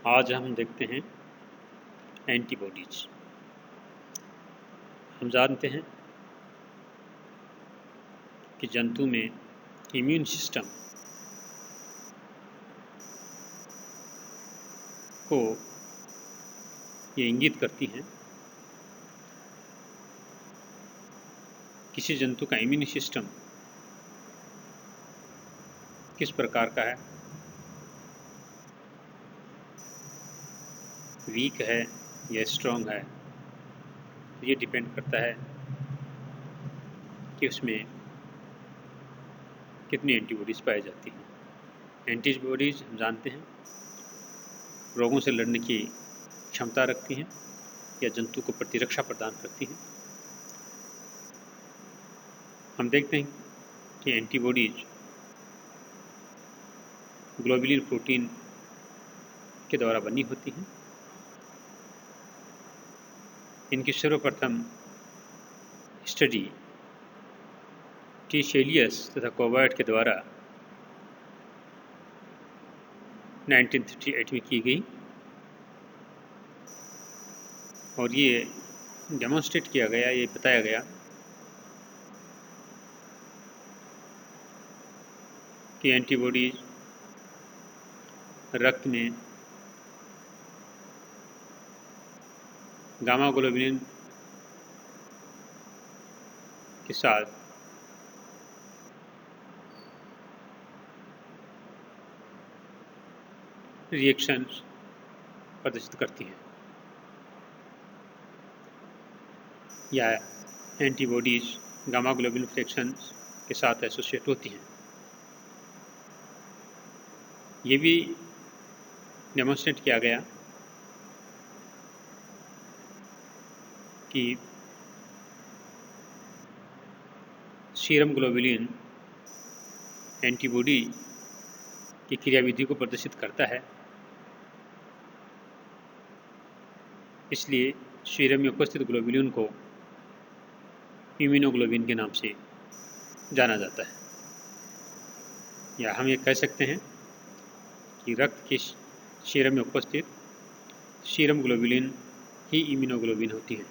आज हम देखते हैं एंटीबॉडीज। हम जानते हैं कि जंतु में इम्यून सिस्टम को ये इंगित करती हैं किसी जंतु का इम्यून सिस्टम किस प्रकार का है, वीक है या स्ट्रॉन्ग है। ये डिपेंड करता है कि उसमें कितनी एंटीबॉडीज पाई जाती हैं। एंटीबॉडीज हम जानते हैं रोगों से लड़ने की क्षमता रखती हैं या जंतु को प्रतिरक्षा प्रदान करती हैं। हम देखते हैं कि एंटीबॉडीज ग्लोबुलिन प्रोटीन के द्वारा बनी होती हैं। इनकी सर्वप्रथम स्टडी टी शेलियस तथा कोबार्ट के द्वारा 1938 में की गई और ये डेमोन्स्ट्रेट किया गया, ये बताया गया कि एंटीबॉडीज रक्त में गामा ग्लोबुलिन के साथ रिएक्शंस प्रदर्शित करती हैं या एंटीबॉडीज गामा ग्लोबुलिन रिएक्शंस के साथ एसोसिएट होती हैं। ये भी डेमोन्स्ट्रेट किया गया कि सीरम ग्लोबुलिन एंटीबॉडी की क्रियाविधि को प्रदर्शित करता है, इसलिए सीरम में उपस्थित ग्लोबुलिन को इम्यूनोग्लोबिन के नाम से जाना जाता है। या हम ये कह सकते हैं कि रक्त के सीरम में उपस्थित सीरम ग्लोबुलिन ही इम्यूनोग्लोबिन होती है।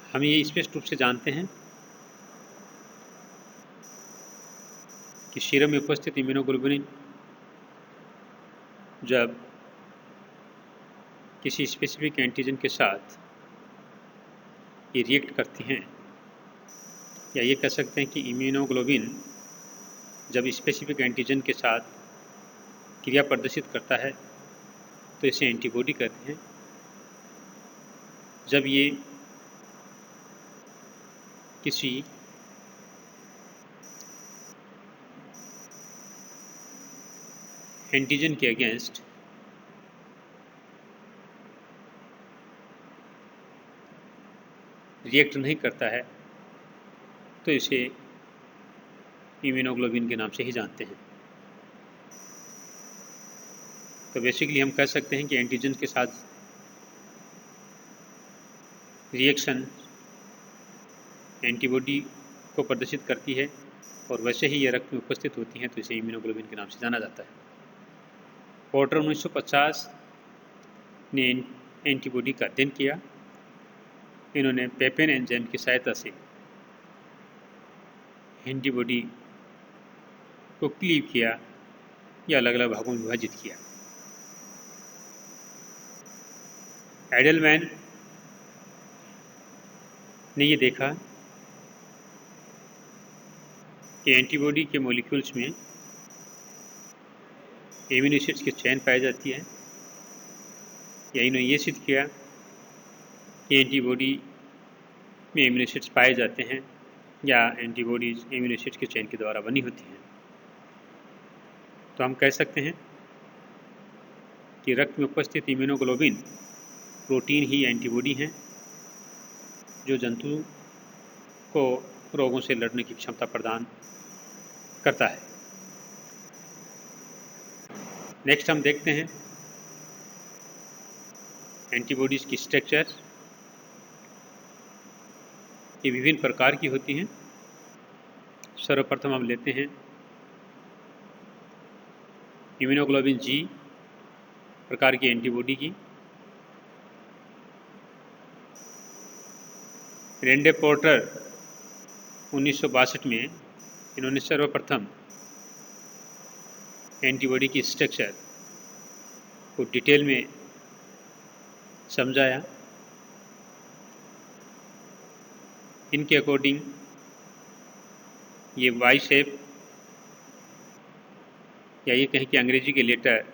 हम ये स्पष्ट रूप से जानते हैं कि सीरम में उपस्थित इम्यूनोग्लोबुलिन जब किसी स्पेसिफिक एंटीजन के साथ ये रिएक्ट करती हैं, या ये कह सकते हैं कि इम्यूनोग्लोबिन जब स्पेसिफिक एंटीजन के साथ क्रिया प्रदर्शित करता है तो इसे एंटीबॉडी कहते हैं। जब ये किसी एंटीजन के अगेंस्ट रिएक्ट नहीं करता है तो इसे इम्यूनोग्लोबिन के नाम से ही जानते हैं। तो बेसिकली हम कह सकते हैं कि एंटीजन के साथ रिएक्शन एंटीबॉडी को प्रदर्शित करती है और वैसे ही ये रक्त में उपस्थित होती हैं तो इसे इम्यूनोग्लोबिन के नाम से जाना जाता है। पोर्टर 1950 ने एंटीबॉडी का अध्ययन किया। इन्होंने पेपेन एंजाइम की सहायता से एंटीबॉडी को क्लीव किया या अलग अलग भागों में विभाजित किया। एडलमैन ने ये देखा कि एंटीबॉडी के मॉलिक्यूल्स में एमिनो एसिड्स की चेन पाई जाती है, या इन्होंने ये सिद्ध किया कि एंटीबॉडी में एमिनो एसिड्स पाए जाते हैं या एंटीबॉडीज एमिनो एसिड्स की चेन के द्वारा बनी होती हैं। तो हम कह सकते हैं कि रक्त में उपस्थित इम्यूनोग्लोबिन प्रोटीन ही एंटीबॉडी हैं जो जंतु को रोगों से लड़ने की क्षमता प्रदान करता है। नेक्स्ट हम देखते हैं एंटीबॉडीज की स्ट्रक्चर। ये विभिन्न प्रकार की होती हैं। सर्वप्रथम हम लेते हैं इम्यूनोग्लोबिन जी प्रकार की एंटीबॉडी की। रेंडे पोर्टर 1962 में इन्होंने सर्वप्रथम एंटीबॉडी की स्ट्रक्चर को डिटेल में समझाया। इनके अकॉर्डिंग ये वाई शेप या ये कहें कि अंग्रेजी के लेटर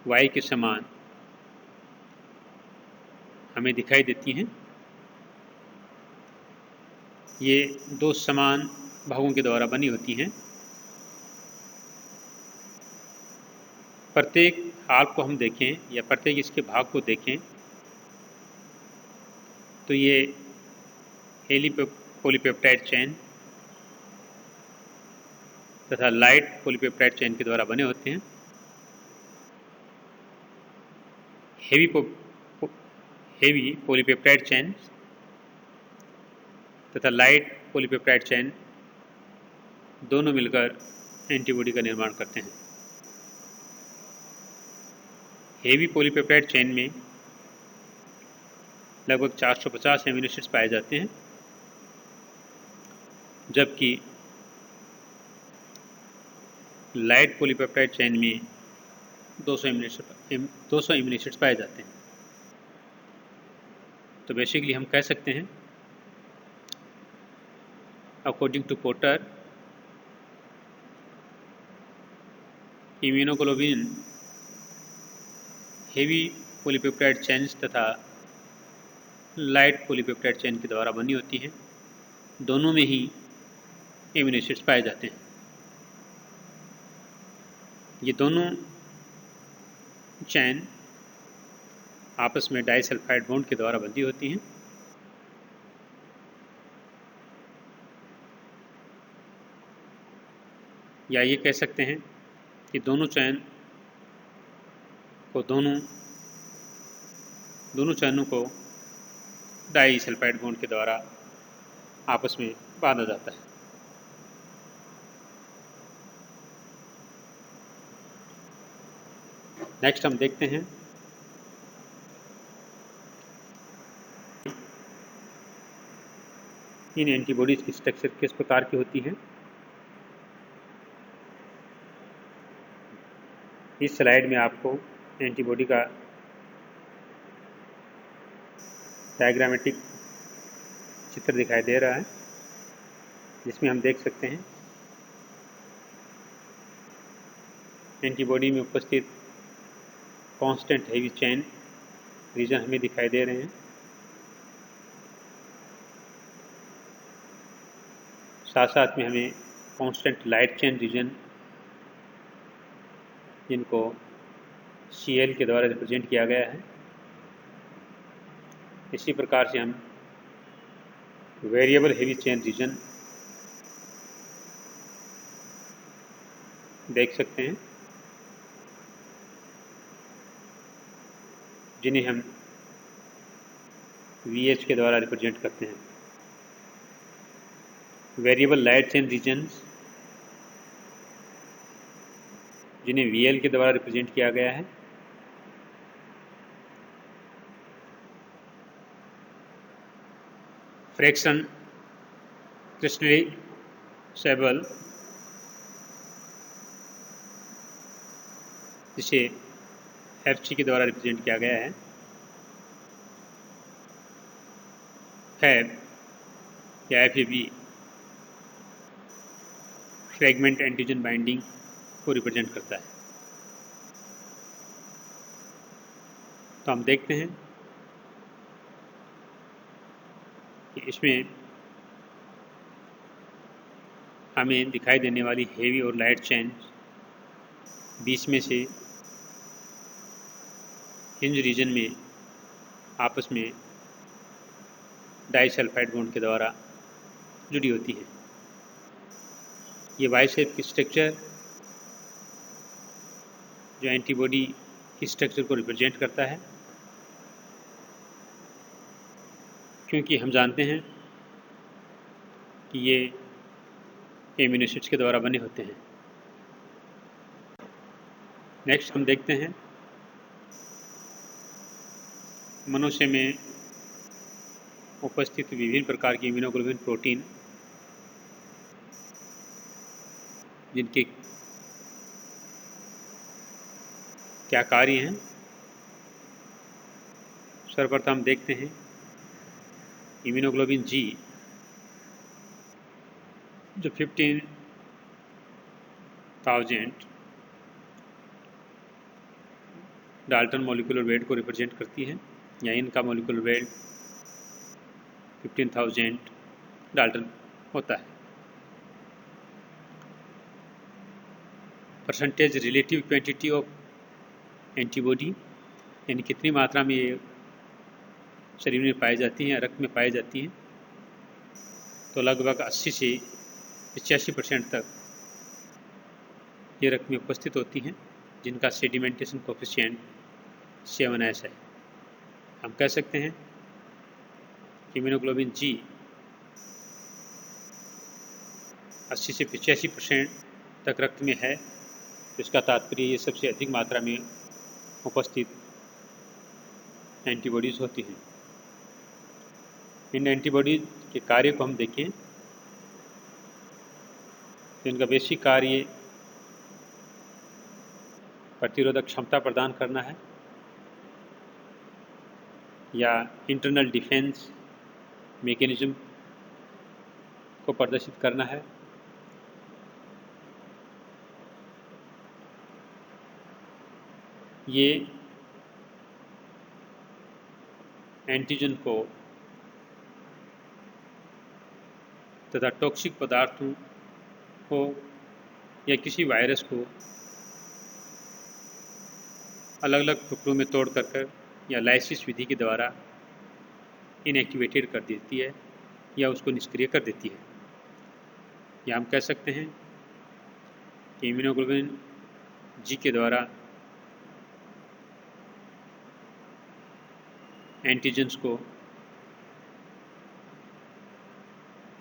वाई के समान हमें दिखाई देती हैं। ये दो समान भागों के द्वारा बनी होती हैं। प्रत्येक हाफ को हम देखें या प्रत्येक इसके भाग को देखें तो ये पॉलीपेप्टाइड चेन तथा लाइट पॉलीपेप्टाइड चेन के द्वारा बने होते हैं। हेवी पॉलीपेप्टाइड चेन तथा लाइट पॉलीपेप्टाइड चेन दोनों मिलकर एंटीबॉडी का निर्माण करते हैं। हेवी पॉलीपेप्टाइड चेन में लगभग 450 एमिनो एसिड्स पाए जाते हैं, जबकि लाइट पॉलीपेप्टाइड चेन में 200 एमिनो एसिड्स पाए जाते हैं। तो बेसिकली हम कह सकते हैं, according to Porter, immunoglobin heavy polypeptide chains तथा लाइट पॉलीपेप्टाइड चेन के द्वारा बनी होती हैं। दोनों में ही एमिनो एसिड्स पाए जाते हैं। ये दोनों चेन आपस में डाइसल्फाइड बॉन्ड के द्वारा बंधी होती हैं। या ये कह सकते हैं कि दोनों चेन को दोनों चैनों को डाइसल्फाइड बॉन्ड के द्वारा आपस में बांधा जाता है। नेक्स्ट हम देखते हैं इन एंटीबॉडीज की स्ट्रक्चर किस प्रकार की होती है। इस स्लाइड में आपको एंटीबॉडी का डायग्रामेटिक चित्र दिखाई दे रहा है, जिसमें हम देख सकते हैं एंटीबॉडी में उपस्थित कांस्टेंट हेवी चेन रीजन हमें दिखाई दे रहे हैं। साथ साथ में हमें कांस्टेंट लाइट चेन रीजन, जिनको Cl के द्वारा रिप्रेजेंट किया गया है। इसी प्रकार से हम वेरिएबल हेवी चेन रीजन देख सकते हैं, जिन्हें हम VH के द्वारा रिप्रेजेंट करते हैं। वेरिएबल लाइट चेन रीजन्स, जिन्हें VL के द्वारा रिप्रेजेंट किया गया है। फ्रैक्शन क्रिस्टलाइजेबल, जिसे FC के द्वारा रिप्रेजेंट किया गया है। फैब या FAB फ्रैगमेंट एंटीजन बाइंडिंग को रिप्रेजेंट करता है। तो हम देखते हैं कि इसमें हमें दिखाई देने वाली हेवी और लाइट चेन 20 में से हिंज रीजन में आपस में डाइसल्फाइड बॉन्ड के द्वारा जुड़ी होती है। ये वाई शेप की स्ट्रक्चर जो एंटीबॉडी की स्ट्रक्चर को रिप्रेजेंट करता है, क्योंकि हम जानते हैं कि ये एमिनो एसिड्स के द्वारा बने होते हैं। नेक्स्ट हम देखते हैं मनुष्य में उपस्थित विभिन्न प्रकार की इम्यूनोग्लोबुलिन प्रोटीन जिनके क्या कार्य हैं। सर्वप्रथम देखते हैं इम्यूनोग्लोबुलिन जी जो 15,000 डाल्टन मॉलिक्यूलर वेट को रिप्रेजेंट करती है, या इनका मॉलिक्यूलर वेट 15,000 डाल्टन होता है। Percentage relative quantity of antibody, यानी कितनी मात्रा में ये शरीर में पाई जाती हैं या रक्त में पाई जाती हैं, तो लगभग 80 से 85% तक ये रक्त में उपस्थित होती हैं, जिनका सेडिमेंटेशन कोफिशिएंट 7S है। हम कह सकते हैं कि इम्यूनोग्लोबुलिन जी 80 से 85% तक रक्त में है, तो इसका तात्पर्य ये सबसे अधिक मात्रा में उपस्थित एंटीबॉडीज़ होती हैं। इन एंटीबॉडीज के कार्य को हम देखें तो इनका बेसिक कार्य प्रतिरोधक क्षमता प्रदान करना है या इंटरनल डिफेंस मैकेनिज्म को प्रदर्शित करना है। ये एंटीजन को तथा टॉक्सिक पदार्थों को या किसी वायरस को अलग अलग टुकड़ों में तोड़ कर या लाइसिस विधि के द्वारा इनएक्टिवेटेड कर देती है या उसको निष्क्रिय कर देती है। या हम कह सकते हैं कि इम्यूनोग्लोबुलिन जी के द्वारा एंटीजन्स को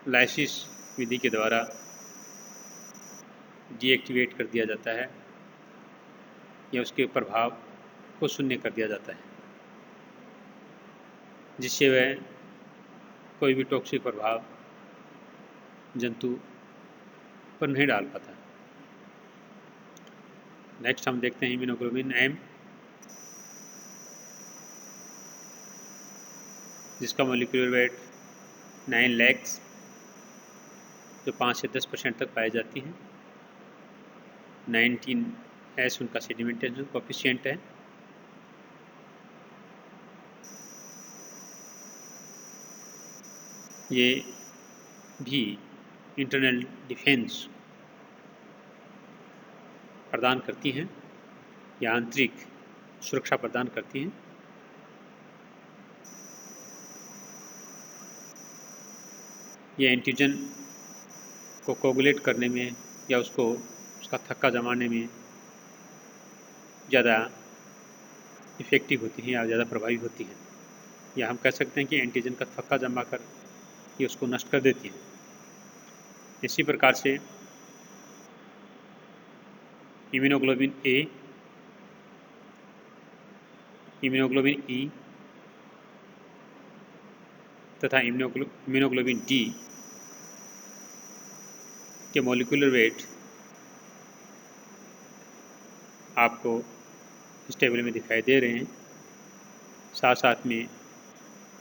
लाइसिस विधि के द्वारा डीएक्टिवेट कर दिया जाता है या उसके प्रभाव को शून्य कर दिया जाता है, जिससे वह कोई भी टॉक्सिक प्रभाव जंतु पर नहीं डाल पाता। नेक्स्ट हम देखते हैं इम्यूनोग्लोबुलिन एम, जिसका मॉलिक्यूलर वेट 9 लाख जो 5 से 10% तक पाई जाती हैं। 19S उनका सेडिमेंटेशन कोफिशिएंट है। ये भी इंटरनल डिफेंस प्रदान करती हैं या आंतरिक सुरक्षा प्रदान करती हैं। ये एंटीजन को कोगुलेट करने में या उसका थक्का जमाने में ज़्यादा इफ़ेक्टिव होती हैं या ज़्यादा प्रभावी होती हैं। या हम कह सकते हैं कि एंटीजन का थक्का जमा कर ये उसको नष्ट कर देती है। इसी प्रकार से इम्यूनोग्लोबुलिन ए, इम्यूनोग्लोबुलिन ई तथा इम्यूनोग्लोबुलिन डी के मॉलिक्यूलर वेट आपको इस टेबल में दिखाई दे रहे हैं। साथ साथ में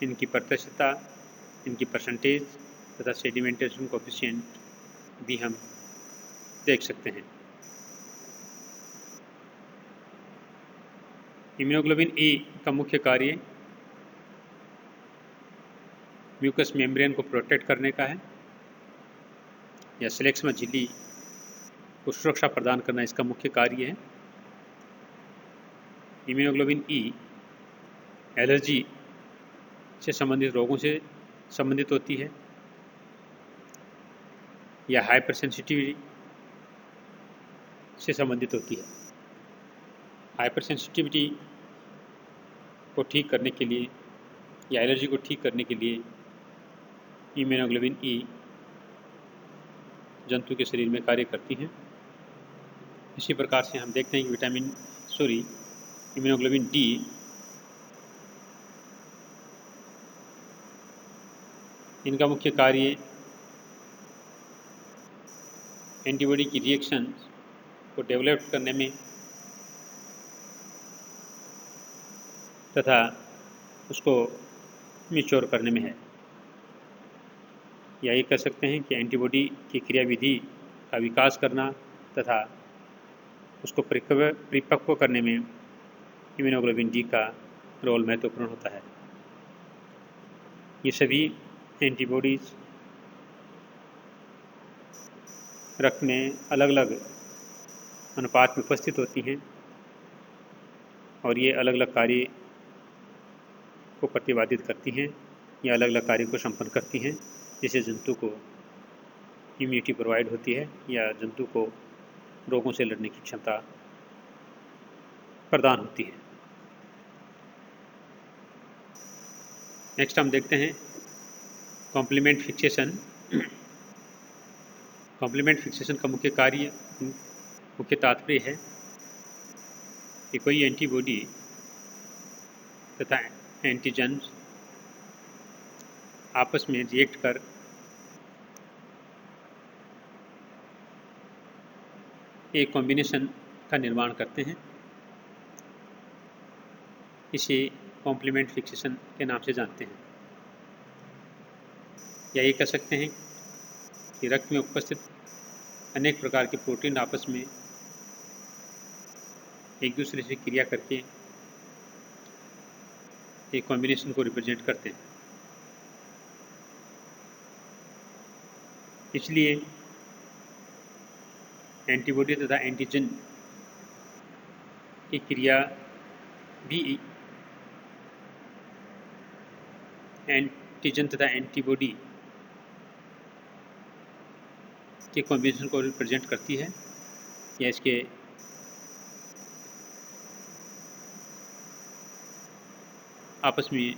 इनकी प्रत्यक्षता, इनकी परसेंटेज तथा सेडिमेंटेशन कोफिशिएंट भी हम देख सकते हैं। इम्यूनोग्लोबुलिन ए का मुख्य कार्य म्यूकस मेम्ब्रेन को प्रोटेक्ट करने का है या श्लेष्मा झिल्ली को सुरक्षा प्रदान करना इसका मुख्य कार्य है। इम्यूनोग्लोबुलिन ई एलर्जी से संबंधित रोगों से संबंधित होती है या हाइपर सेंसिटिविटी से संबंधित होती है। हाइपर सेंसिटिविटी को ठीक करने के लिए या एलर्जी को ठीक करने के लिए इम्यूनोग्लोबुलिन ई जंतु के शरीर में कार्य करती हैं। इसी प्रकार से हम देखते हैं कि विटामिन इम्यूनोग्लोबिन डी इनका मुख्य कार्य एंटीबॉडी की रिएक्शन को डेवलप करने में तथा उसको मैच्योर करने में है, या ये कह सकते हैं कि एंटीबॉडी की क्रियाविधि का विकास करना तथा उसको परिपक्व करने में इम्यूनोग्लोबिन डी का रोल महत्वपूर्ण होता है। ये सभी एंटीबॉडीज रक्त में अलग अलग अनुपात में उपस्थित होती हैं और ये अलग अलग कार्य को प्रतिपादित करती हैं या अलग अलग कार्य को संपन्न करती हैं, जिससे जंतु को इम्यूनिटी प्रोवाइड होती है या जंतु को रोगों से लड़ने की क्षमता प्रदान होती है। नेक्स्ट हम देखते हैं कॉम्प्लीमेंट फिक्सेशन। कॉम्प्लीमेंट फिक्सेशन का मुख्य तात्पर्य है कि कोई एंटीबॉडी तथा एंटीजन आपस में रिएक्ट कर एक कॉम्बिनेशन का निर्माण करते हैं। इसे कॉम्प्लीमेंट फिक्सेशन के नाम से जानते हैं, या ये कह सकते हैं कि रक्त में उपस्थित अनेक प्रकार के प्रोटीन आपस में एक दूसरे से क्रिया करके एक कॉम्बिनेशन को रिप्रेजेंट करते हैं। इसलिए एंटीबॉडी तथा एंटीजन की क्रिया भी एंटीजन तथा एंटीबॉडी के कॉम्बिनेशन को रिप्रेजेंट करती है या इसके आपस में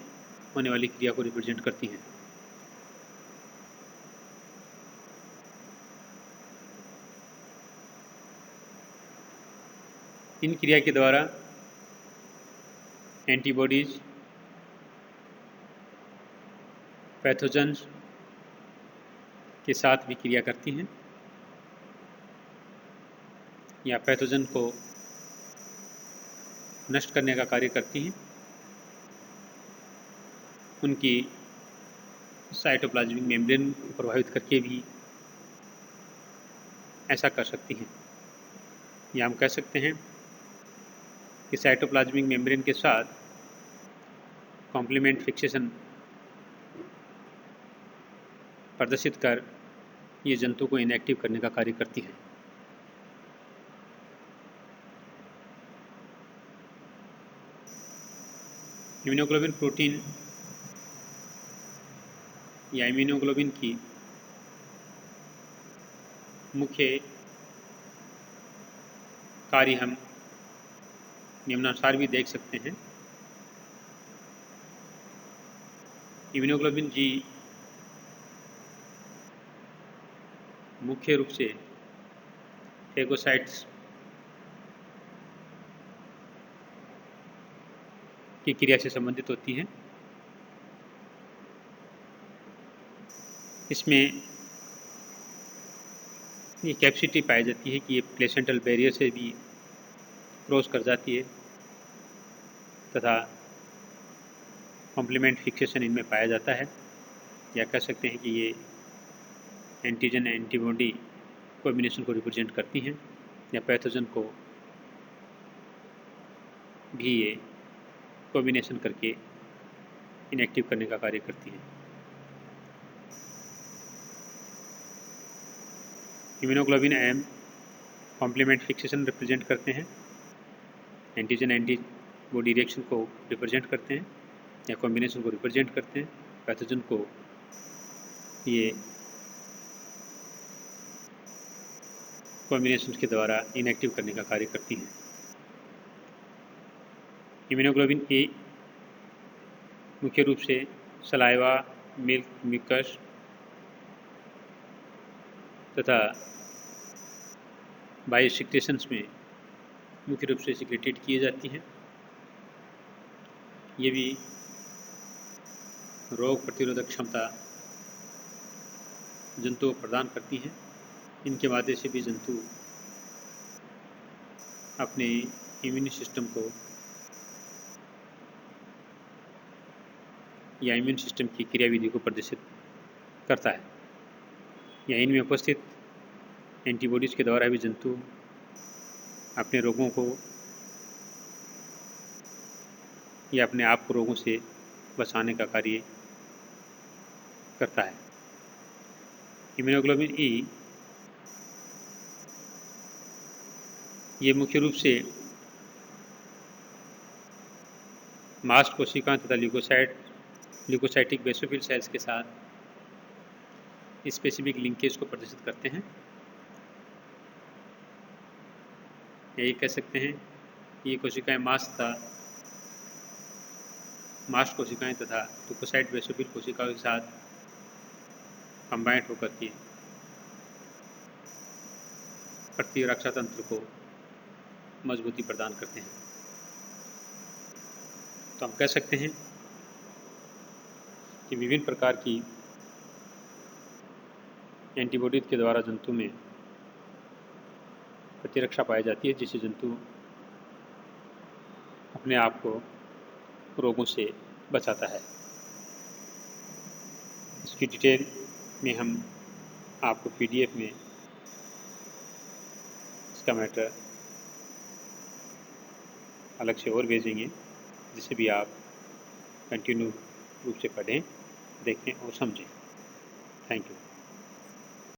होने वाली क्रिया को रिप्रेजेंट करती हैं। इन क्रिया के द्वारा एंटीबॉडीज पैथोजेंस के साथ भी क्रिया करती हैं या पैथोजन को नष्ट करने का कार्य करती हैं। उनकी साइटोप्लाज्मिक मेम्ब्रेन को प्रभावित करके भी ऐसा कर सकती हैं, या हम कह सकते हैं कि साइटोप्लाज्मिक मेम्ब्रेन के साथ कॉम्प्लीमेंट फिक्सेशन प्रदर्शित कर ये जंतु को इनएक्टिव करने का कार्य करती है। इम्यूनोग्लोबिन प्रोटीन या इम्यूनोग्लोबिन की मुख्य कार्य हम निम्नानुसार भी देख सकते हैं। इम्यूनोग्लोबिन जी मुख्य रूप से फेगोसाइट्स की क्रिया से संबंधित होती है। इसमें ये कैपेसिटी पाई जाती है कि ये प्लेसेंटल बैरियर से भी क्रॉस कर जाती है तथा कॉम्प्लीमेंट फिक्सेशन इनमें पाया जाता है, या कह सकते हैं कि ये एंटीजन एंटीबॉडी कॉम्बिनेशन को रिप्रेजेंट करती हैं या पैथोजन को भी ये कॉम्बिनेशन करके इनएक्टिव करने का कार्य करती हैं। Immunoglobin M complement fixation represent करते हैं, एंटीजन एंटीबॉडी रिएक्शन को रिप्रेजेंट करते हैं या कॉम्बिनेशन को रिप्रेजेंट करते हैं। पैथोजन को ये कॉम्बिनेशन के द्वारा इनएक्टिव करने का कार्य करती हैं। इम्यूनोग्लोबिन ए मुख्य रूप से सलाइवा, मिल्क, म्यूकस तथा बायोसिक्रेशंस में मुख्य रूप से सिक्रेटेड किए जाती हैं। ये भी रोग प्रतिरोधक क्षमता जंतु को प्रदान करती हैं। इनके माध्यम से भी जंतु अपने इम्यून सिस्टम को या इम्यून सिस्टम की क्रियाविधि को प्रदर्शित करता है, या इनमें उपस्थित एंटीबॉडीज़ के द्वारा भी जंतु अपने रोगों को या अपने आप को रोगों से बचाने का कार्य करता है। इम्यूनोग्लोबिन ई ये मुख्य रूप से मास्ट कोशिकाओं तथा ल्यूकोसाइटिक बेसोफिल सेल्स के साथ स्पेसिफिक लिंकेज को प्रदर्शित करते हैं। यही कह सकते हैं ये कोशिकाएं मास्ट कोशिकाएं तथा ल्यूकोसाइट बेसोफिल कोशिकाओं के साथ कंबाइंड होकर के प्रतिरक्षा तंत्र को मजबूती प्रदान करते हैं। तो हम कह सकते हैं कि विभिन्न प्रकार की एंटीबॉडीज के द्वारा जंतु में प्रतिरक्षा पाई जाती है, जिससे जंतु अपने आप को रोगों से बचाता है। इसकी डिटेल में हम आपको PDF में इसका मैटर अलग से और भेजेंगे, जिसे भी आप कंटिन्यू रूप से पढ़ें, देखें और समझें। Thank you.